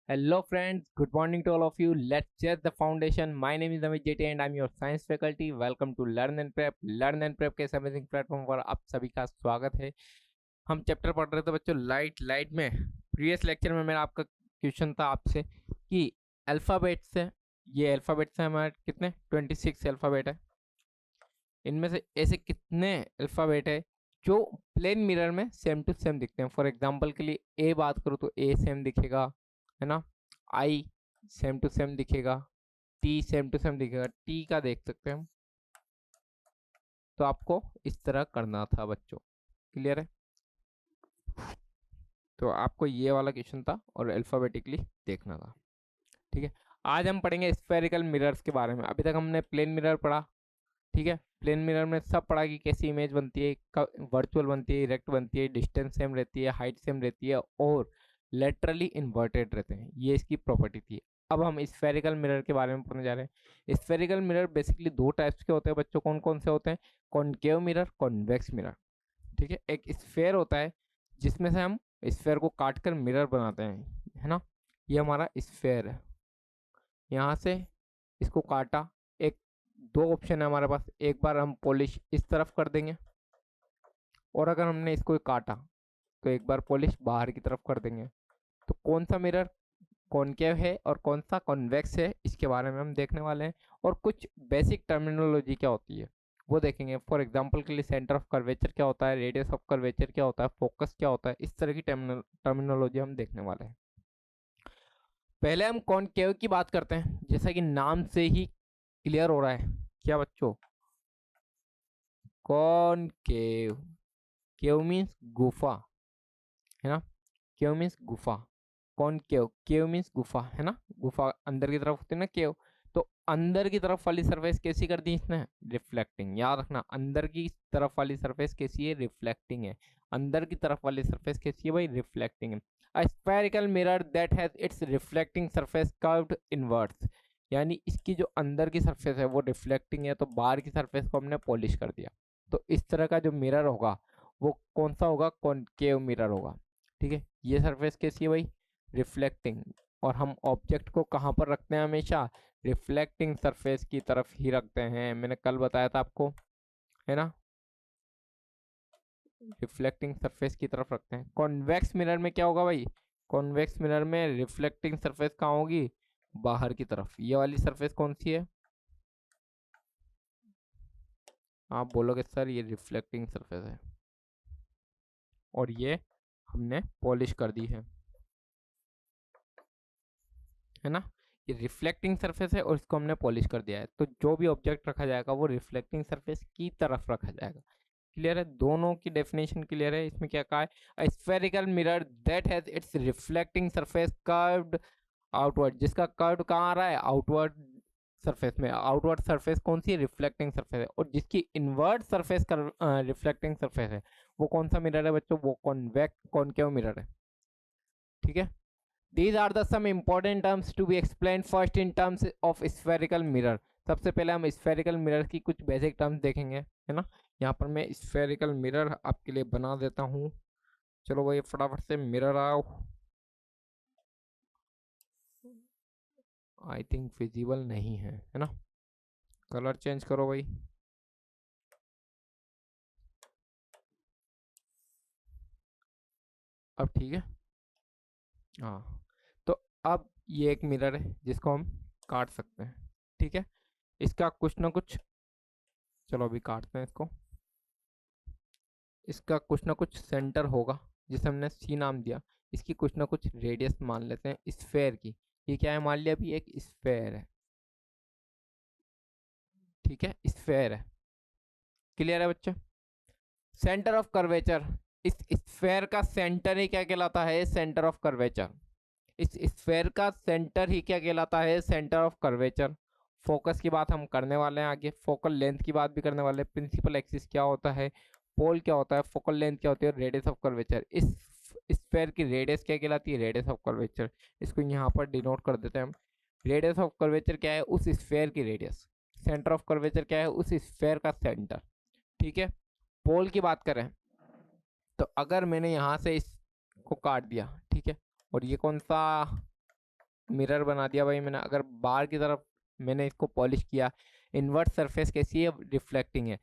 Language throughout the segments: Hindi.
Hello friends, good morning to all of you. Let's set the foundation. My name is Amit JT and I'm your science faculty. Welcome to Learn and Prep. Learn and Prep के इस अमेजिंग प्लेटफॉर्म पर आप सभी का स्वागत है। हम चैप्टर पढ़ रहे थे बच्चों लाइट में। प्रीवियस लेक्चर में मेरा आपका क्वेश्चन था आपसे कि अल्फ़ाबेट्स है, ये अल्फ़ाबेट्स है हमारे कितने 26 अल्फ़ाबेट है। इनमें से ऐसे कितने अल्फ़ाबेट है जो प्लेन मिरर में सेम टू सेम दिखते हैं। फॉर एग्जांपल के लिए ए बात करूँ तो ए सेम दिखेगा, है ना। आई सेम टू सेम दिखेगा, टी सेम टू सेम दिखेगा। टी का देख सकते हैं हम, तो आपको इस तरह करना था बच्चों। क्लियर है? तो आपको ये वाला क्वेश्चन था और अल्फाबेटिकली देखना था। ठीक है, आज हम पढ़ेंगे स्फेरिकल मिरर्स के बारे में। अभी तक हमने प्लेन मिरर पढ़ा, ठीक है। प्लेन मिरर में सब पढ़ा कि कैसी इमेज बनती है, वर्चुअल बनती है, इरेक्ट बनती है, डिस्टेंस सेम रहती है, हाइट सेम रहती है और लेटरली इन्वर्टेड रहते हैं। ये इसकी प्रॉपर्टी थी। अब हम स्फेरिकल मिरर के बारे में पढ़ने जा रहे हैं। स्फेरिकल मिरर बेसिकली दो टाइप्स के होते हैं बच्चों। कौन कौन से होते हैं? Concave mirror, convex mirror. ठीक है, एक स्फेयर होता है जिसमें से हम स्फेयर को काट कर मिरर बनाते हैं, है ना। ये हमारा स्फेयर है। यहाँ से इसको काटा, एक दो ऑप्शन है हमारे पास। एक बार हम पॉलिश इस तरफ कर देंगे और अगर हमने इसको काटा तो एक बार पॉलिश बाहर की तरफ कर देंगे। तो कौन सा मिरर कॉनकेव है और कौन सा कॉन्वेक्स है, इसके बारे में हम देखने वाले हैं। और कुछ बेसिक टर्मिनोलॉजी क्या होती है वो देखेंगे। फॉर एग्जांपल के लिए सेंटर ऑफ कर्वेचर क्या होता है, रेडियस ऑफ कर्वेचर क्या होता है, फोकस क्या होता है, इस तरह की टर्मिनोलॉजी हम देखने वाले हैं। पहले हम कॉनकेव की बात करते हैं। जैसा कि नाम से ही क्लियर हो रहा है, क्या बच्चों, कॉनकेव। केव मीन्स गुफा, है ना। केव मीन्स गुफा। कॉनकेव, केव मीन्स गुफा, है ना। गुफा अंदर की तरफ होती है ना, केव। तो अंदर की तरफ वाली सरफेस कैसी कर दी इसने? रिफ्लेक्टिंग। याद रखना, अंदर की तरफ वाली सरफेस कैसी है? रिफ्लेक्टिंग है। अंदर की तरफ वाली सरफेस कैसी है भाई? रिफ्लेक्टिंग है। A spherical mirror that has its reflecting surface curved inverts. यानी इसकी जो अंदर की सरफेस है वो रिफ्लेक्टिंग है, तो बाहर की सरफेस को हमने पॉलिश कर दिया। तो इस तरह का जो मिरर होगा वो कौन सा होगा? कॉनकेव मिरर होगा। ठीक है, ये सरफेस कैसी है भाई? रिफ्लेक्टिंग। और हम ऑब्जेक्ट को कहाँ पर रखते हैं? हमेशा रिफ्लेक्टिंग सरफेस की तरफ ही रखते हैं। मैंने कल बताया था आपको, है ना। रिफ्लेक्टिंग सरफेस की तरफ रखते हैं। कॉन्वेक्स मिरर में क्या होगा भाई? कॉन्वेक्स मिरर में रिफ्लेक्टिंग सरफेस कहाँ होगी? बाहर की तरफ। ये वाली सरफेस कौन सी है? आप बोलोगे सर ये रिफ्लेक्टिंग सरफेस है और ये हमने पॉलिश कर दी है ना। ये रिफ्लेक्टिंग सरफेस है और इसको हमने पॉलिश कर दिया है। तो जो भी ऑब्जेक्ट रखा जाएगा वो रिफ्लेक्टिंग सरफेस की तरफ रखा जाएगा। क्लियर है? दोनों की डेफिनेशन क्लियर है। इसमें क्या कहा है? A spherical mirror that has its reflecting surface curved outward. जिसका कर्व कहाँ आ रहा है? आउटवर्ड सरफेस में। आउटवर्ड सरफेस कौन सी है? रिफ्लेक्टिंग सरफेस है। और जिसकी इनवर्ट सरफेस रिफ्लेक्टिंग सरफेस है वो कौन सा मिरर है बच्चों? वो कॉनकेव मिरर है। ठीक है, these are the some important terms to be explained first in terms of spherical mirror। सबसे पहले हम स्फेरिकल मिरर की कुछ बेसिक टर्म्स देखेंगे, है ना। यहाँ पर मैं स्फेरिकल मिरर आपके लिए बना देता हूँ। चलो भाई फटाफट से मिरर आओ। आई थिंक विजिबल नहीं है ना। कलर चेंज करो भाई। अब ठीक है। हाँ, तो अब ये एक मिरर है जिसको हम काट सकते हैं। ठीक है, इसका कुछ ना कुछ, चलो अभी काटते हैं इसको। इसका कुछ ना कुछ सेंटर होगा जिसे हमने सी नाम दिया। इसकी कुछ ना कुछ रेडियस मान लेते हैं स्फेयर की। ये क्या है? मान लिया अभी एक स्फेयर है। ठीक है, स्फेयर है। क्लियर है बच्चे? सेंटर ऑफ कर्वेचर, इस स्फेयर का सेंटर ही क्या कहलाता है? Centre of curvature. इस स्फेयर का सेंटर ही क्या कहलाता है? Centre of curvature. फोकस की बात हम करने वाले हैं आगे, फोकल लेंथ की बात भी करने वाले हैं। प्रिंसिपल एक्सिस क्या होता है, पोल क्या होता है, फोकल लेंथ क्या होती है, रेडियस ऑफ कर्वेचर। इस स्फेयर की रेडियस क्या कहलाती है? Radius of curvature. इसको यहाँ पर डिनोट कर देते हैं हम। रेडियस ऑफ कर्वेचर क्या है? उस स्फेयर की रेडियस। सेंटर ऑफ कर्वेचर क्या है? उस स्फेयर का सेंटर। ठीक है, पोल की बात करें तो अगर मैंने यहाँ से इसको काट दिया, ठीक है, और ये कौन सा मिरर बना दिया भाई मैंने। अगर बाहर की तरफ मैंने इसको पॉलिश किया, इन्वर्ट सरफेस कैसी है, रिफ्लेक्टिंग है।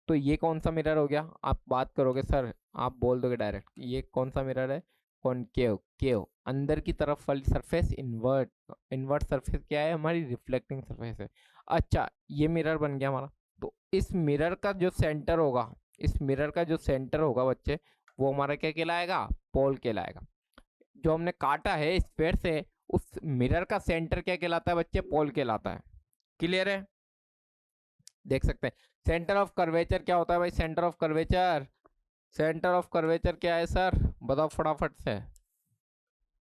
तो ये कौन सा मिरर हो गया, आप बात करोगे सर, आप बोल दोगे डायरेक्ट ये कौन सा मिरर है, कॉनकेव केव, अंदर की तरफ वाली सरफेस इन्वर्ट। इन्वर्ट सरफेस क्या है, हमारी रिफ्लेक्टिंग सरफेस है। अच्छा ये मिरर बन गया हमारा। तो इस मिरर का जो सेंटर होगा, इस मिरर का जो सेंटर होगा बच्चे, वो हमारा क्या कहलाएगा, पोल कहलाएगा। जो हमने काटा है स्फेयर से, उस मिरर का सेंटर क्या कहलाता है बच्चे, पोल कहलाता है। क्लियर है, देख सकते हैं। सेंटर ऑफ कर्वेचर क्या होता है भाई, centre of curvature, centre of curvature क्या है सर, बताओ फटाफट से।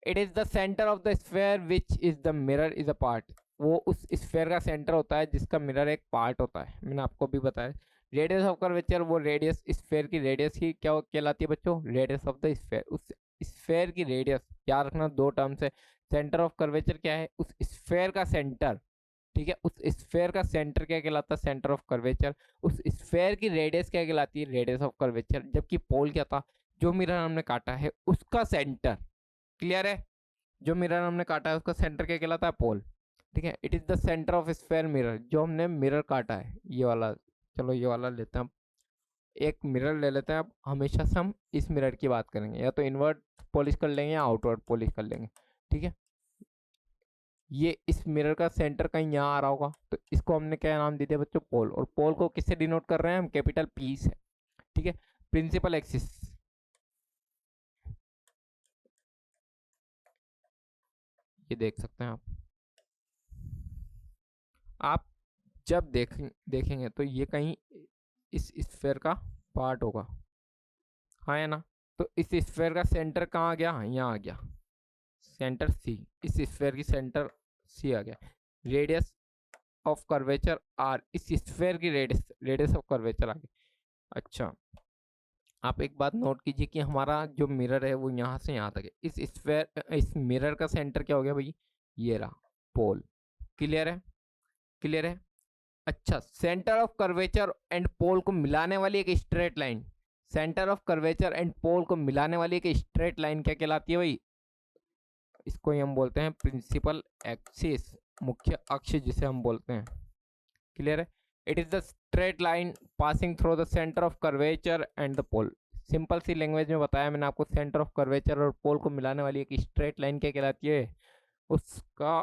It is the centre of the sphere which is the mirror is a part. वो उस स्फेयर का सेंटर होता है जिसका मिरर एक पार्ट होता है, मैंने आपको भी बताया। रेडियस ऑफ कर्वेचर, वो रेडियस, स्फेयर की रेडियस की क्या कहलाती है बच्चों, रेडियस ऑफ द स्फेयर। उस स्फेयर की रेडियस, याद रखना दो टर्म्स है। सेंटर ऑफ कर्वेचर क्या है, उस स्फेयर का सेंटर, ठीक है, उस स्फेयर का सेंटर क्या कहलाता है, सेंटर ऑफ कर्वेचर। उस स्फेयर की रेडियस क्या कहलाती है, रेडियस ऑफ कर्वेचर। जबकि पोल क्या था, जो मिरर हमने काटा है उसका सेंटर। क्लियर है, जो मिरर हमने काटा है उसका सेंटर क्या कहलाता है, पोल। ठीक है, it is the centre of sphere mirror, जो हमने मिरर काटा है ये वाला। चलो ये वाला लेते हैं हम, एक मिरर ले लेते हैं। अब हमेशा से हम इस मिरर की बात करेंगे, या तो इनवर्ट पॉलिश कर लेंगे या आउटवर्ड पॉलिश कर लेंगे। ठीक है, ये इस मिरर का सेंटर कहीं यहाँ आ रहा होगा, तो इसको हमने क्या नाम दे दिया बच्चों, पोल। और पोल को किससे डिनोट कर रहे हैं हम, कैपिटल पी से। ठीक है, प्रिंसिपल एक्सिस, ये देख सकते हैं आप जब देखेंगे तो ये कहीं इस स्फेयर का पार्ट होगा, हाँ है ना। तो इस स्फेयर का सेंटर कहाँ आ गया, यहाँ आ गया, सेंटर सी। इस स्फेयर की सेंटर सी आ गया। रेडियस ऑफ कर्वेचर आर, इस स्फेयर की रेडियस, रेडियस ऑफ कर्वेचर आ गई। अच्छा, आप एक बात नोट कीजिए कि हमारा जो मिरर है वो यहाँ से यहाँ तक है। इस स्फेयर, इस मिरर का सेंटर क्या हो गया भाई, ये रहा, पोल। क्लियर है, क्लियर है। अच्छा, centre of curvature and pole को मिलाने वाली एक straight line, centre of curvature and pole को मिलाने वाली एक स्ट्रेट लाइन क्या कहलाती है भाई, इसको ही हम बोलते हैं प्रिंसिपल एक्सिस, मुख्य अक्ष जिसे हम बोलते हैं। क्लियर है, it is the straight line passing through the centre of curvature and the pole. Simple सी लैंग्वेज में बताया मैंने आपको, सेंटर ऑफ कर्वेचर और पोल को मिलाने वाली एक स्ट्रेट लाइन क्या कहलाती है, उसका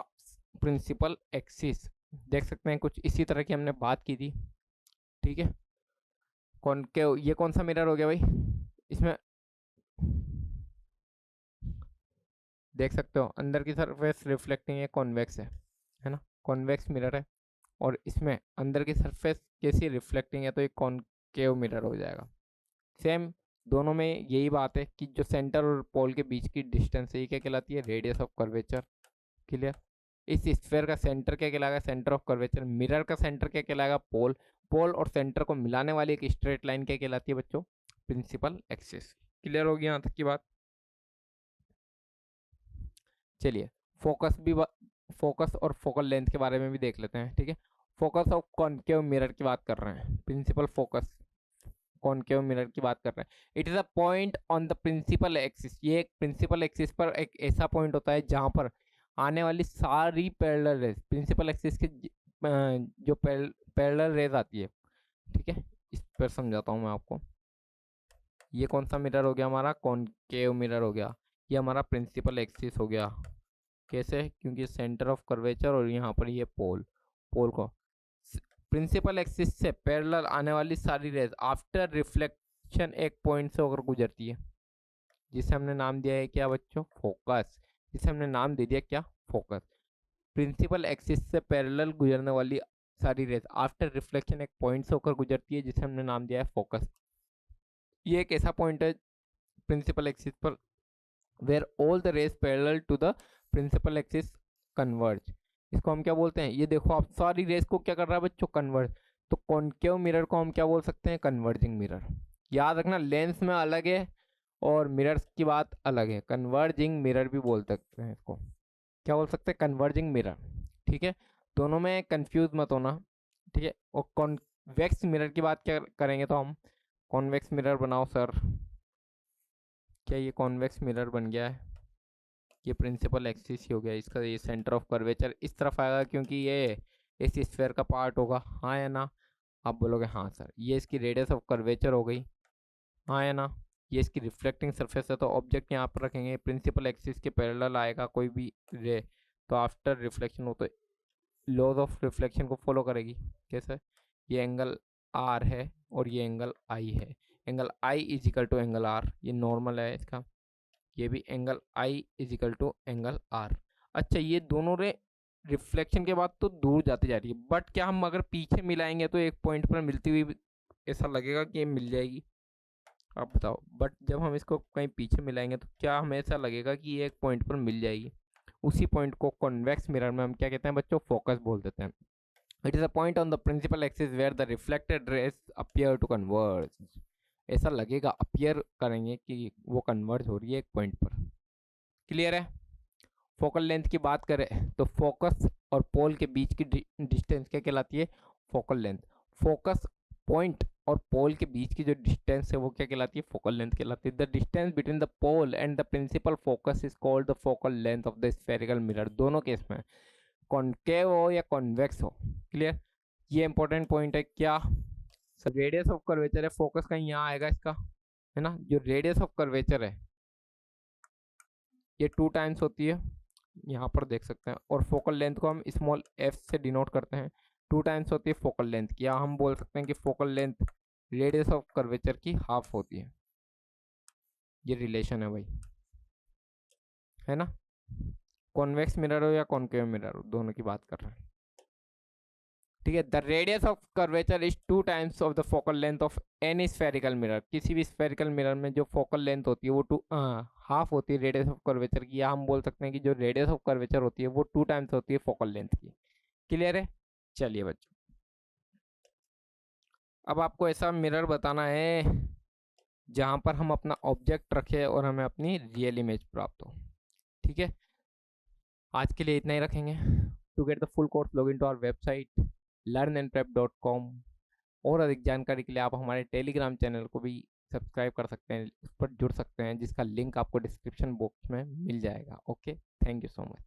प्रिंसिपल एक्सिस। देख सकते हैं कुछ इसी तरह की हमने बात की थी। ठीक है, कौन के ये कौन सा मिरर हो गया भाई, इसमें देख सकते हो अंदर की सरफेस रिफ्लेक्टिंग है, कॉन्वेक्स है ना, कॉन्वेक्स मिरर है। और इसमें अंदर की सरफेस कैसी रिफ्लेक्टिंग है, तो ये कॉनकेव मिरर हो जाएगा। सेम दोनों में यही बात है कि जो सेंटर और पोल के बीच की डिस्टेंस है ये क्या कहलाती है, रेडियस ऑफ कर्वेचर। क्लियर, इस स्फेयर का सेंटर क्या कहलाएगा, सेंटर ऑफ कर्वेचर। मिरर का सेंटर क्या कहलाएगा, पोल। पोल और सेंटर को मिलाने वाली एक स्ट्रेट लाइन क्या कहलाती है बच्चों, प्रिंसिपल एक्सिस। क्लियर होगी यहाँ तक की बात। चलिए फोकस भी, फोकस और फोकल लेंथ के बारे में भी देख लेते हैं। ठीक है, फोकस ऑफ कॉनकेव मिरर की बात कर रहे हैं, प्रिंसिपल फोकस कॉनकेव मिरर की बात कर रहे हैं। It is a point on the principal axis, ये एक प्रिंसिपल एक्सिस पर एक ऐसा पॉइंट होता है जहां पर आने वाली सारी पैरेलल रेज, प्रिंसिपल एक्सिस के जो पैरेलल रेज आती है। ठीक है, इस पर समझाता हूँ मैं आपको। ये कौन सा मिरर हो गया हमारा, कॉनकेव मिरर हो गया। ये हमारा प्रिंसिपल एक्सिस हो गया। कैसे, क्योंकि सेंटर ऑफ कर्वेचर और यहाँ पर ये पोल, पोल को प्रिंसिपल एक्सिस से पैरेलल आने वाली सारी रेज आफ्टर रिफ्लेक्शन एक पॉइंट से होकर गुजरती है, जिसे हमने नाम दिया है क्या बच्चों, फोकस। जिसे हमने नाम दे दिया क्या, फोकस। प्रिंसिपल एक्सिस से पैरेलल गुजरने वाली सारी रेज आफ्टर रिफ्लेक्शन एक पॉइंट से होकर गुजरती है, जिसे हमने नाम दिया है फोकस। ये एक ऐसा पॉइंट है प्रिंसिपल एक्सिस पर where all the rays parallel to the principal axis converge. इसको हम क्या बोलते हैं, ये देखो आप सारी रेस को क्या कर रहा है बच्चों, कन्वर्ज। तो कॉनकेव मिरर को हम क्या बोल सकते हैं, कन्वर्जिंग मिरर। याद रखना लेंस में अलग है और मिरर्स की बात अलग है, कन्वर्जिंग मिरर भी बोल सकते हैं इसको। क्या बोल सकते हैं, कन्वर्जिंग मिरर। ठीक है, दोनों में कंफ्यूज मत होना। ठीक है, और कॉन्वेक्स मिरर की बात क्या करेंगे, तो हम कॉन्वेक्स मिरर बनाओ सर। क्या ये कॉन्वेक्स मिरर बन गया है, ये प्रिंसिपल एक्सिस ही हो गया, इसका ये सेंटर ऑफ कर्वेचर इस तरफ आएगा क्योंकि ये इस स्फीयर का पार्ट होगा, हाँ या ना? आप बोलोगे हाँ सर। ये इसकी रेडियस ऑफ कर्वेचर हो गई, हाँ या ना? ये इसकी रिफ्लेक्टिंग सरफेस है, तो ऑब्जेक्ट यहाँ पर रखेंगे, प्रिंसिपल एक्सिस के पैरेलल आएगा कोई भी रे, तो आफ्टर रिफ्लेक्शन हो तो लॉज ऑफ रिफ्लेक्शन को फॉलो करेगी। कैसे? ये एंगल आर है और ये एंगल आई है, angle i is equal to angle r, ये नॉर्मल है इसका, ये भी angle i is equal to angle r. अच्छा, ये दोनों रे रिफ्लेक्शन के बाद तो दूर जाती जा रही है, बट क्या हम अगर पीछे मिलाएंगे तो एक पॉइंट पर मिलती हुई ऐसा लगेगा कि ये मिल जाएगी? आप बताओ। बट जब हम इसको कहीं पीछे मिलाएंगे तो क्या हमें ऐसा लगेगा कि ये एक पॉइंट पर मिल जाएगी? उसी पॉइंट को कॉन्वेक्स मिरर में हम क्या कहते हैं बच्चों? फोकस बोल देते हैं। It is a point on the principal axis where the reflected rays appear to converge. ऐसा लगेगा, अपीयर करेंगे कि वो कन्वर्ज हो रही है एक पॉइंट पर। क्लियर है? फोकल लेंथ की बात करें तो फोकस और पोल के बीच की डिस्टेंस क्या कहलाती है? Focal length. फोकस पॉइंट और पोल के बीच की जो डिस्टेंस है वो क्या कहलाती है? फोकल लेंथ कहलाती है। The distance between the pole and the principal focus is called the focal length of the spherical mirror. दोनों केस में कॉन्केव हो या कॉन्वेक्स हो। क्लियर? ये इंपॉर्टेंट पॉइंट है। क्या? रेडियस ऑफ कर्वेचर है, फोकस कहीं यहाँ आएगा इसका, है ना? जो रेडियस ऑफ कर्वेचर है ये 2 टाइम्स होती है, यहाँ पर देख सकते हैं, और फोकल लेंथ को हम स्मॉल एफ से डिनोट करते हैं। 2 टाइम्स होती है फोकल लेंथ की, या हम बोल सकते हैं कि focal length radius of curvature की हाफ होती है। ये रिलेशन है भाई, है ना? कॉन्वेक्स मिरर हो या कॉन्केव मिरर हो, दोनों की बात कर रहे हैं। ठीक है। The radius of curvature is 2 times of the focal length of any spherical mirror. किसी भी स्फेरिकल मिरर में जो फोकल लेंथ होती है वो हाफ होती है रेडियस ऑफ कर्वेचर की, या हम बोल सकते हैं कि जो रेडियस ऑफ कर्वेचर होती है वो 2 टाइम्स होती है फोकल लेंथ की। क्लियर है? चलिए बच्चों, अब आपको ऐसा मिरर बताना है जहां पर हम अपना ऑब्जेक्ट रखें और हमें अपनी रियल इमेज प्राप्त हो। ठीक है, आज के लिए इतना ही रखेंगे। To get the full course log in to our website learnandprep.com। और अधिक जानकारी के लिए आप हमारे टेलीग्राम चैनल को भी सब्सक्राइब कर सकते हैं, उस पर जुड़ सकते हैं, जिसका लिंक आपको डिस्क्रिप्शन बॉक्स में मिल जाएगा। Okay, thank you so much.